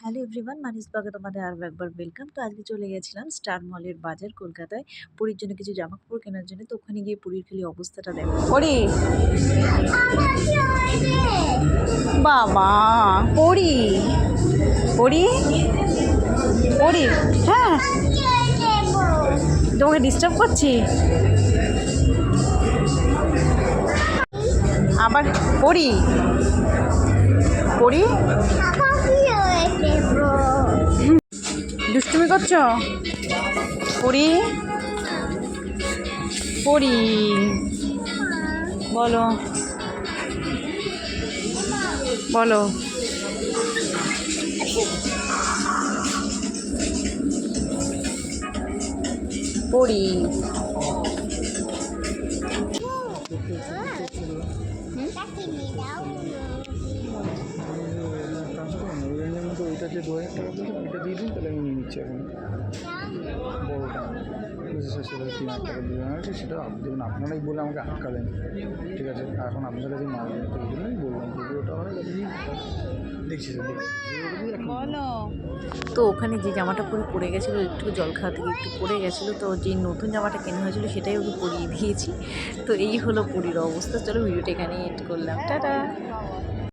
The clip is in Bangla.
হ্যালো এভরিওয়ান, মানিস ব্লগে তোমাদের আরও একবার ওয়েলকাম। তো আজকে চলে গেছিলাম স্টার মলের বাজার কলকাতায় পুরীর জন্য কিছু জামা কাপড় কেনার জন্য। তো ওখানে গিয়ে পুরীর খালি অবস্থাটা দেখো। পড়ি বাবা পড়ি পড়ি পড়ি হ্যাঁ, তোমাকে ডিস্টার্ব করছি আবার। পড়ি পড়ি দুষ্টুমি করছো? পড়ি পড়ি বলো বলো। পড়ি ওইটা যে 2000 টাকা বলছে ওইটা দিয়ে দিন, তাহলে আমি নিয়ে নিচ্ছি এখন বড়োটা। স্যার সেটা 3000 টাকা দিয়ে আছে, সেটা দেখুন আপনারাই বলে আমাকে আটকালেন। ঠিক আছে, এখন আপনার কাছে মাল নেই, তো ওই জন্যই বললাম যদি ওটা হয় তাহলে দেখছি স্যার দেখছি। বলো। তো ওখানে যে জামাটা পরে গেছিলো, একটু জল খাওয়া থেকে একটু পরে গেছিলো, তো যে নতুন জামাটা কেনা হয়েছিল সেটাই ওকে পরিয়ে দিয়েছি। তো এই হলো পুরীর অবস্থা। চলো ভিডিওটা এখানেই এড করলাম, টাটা।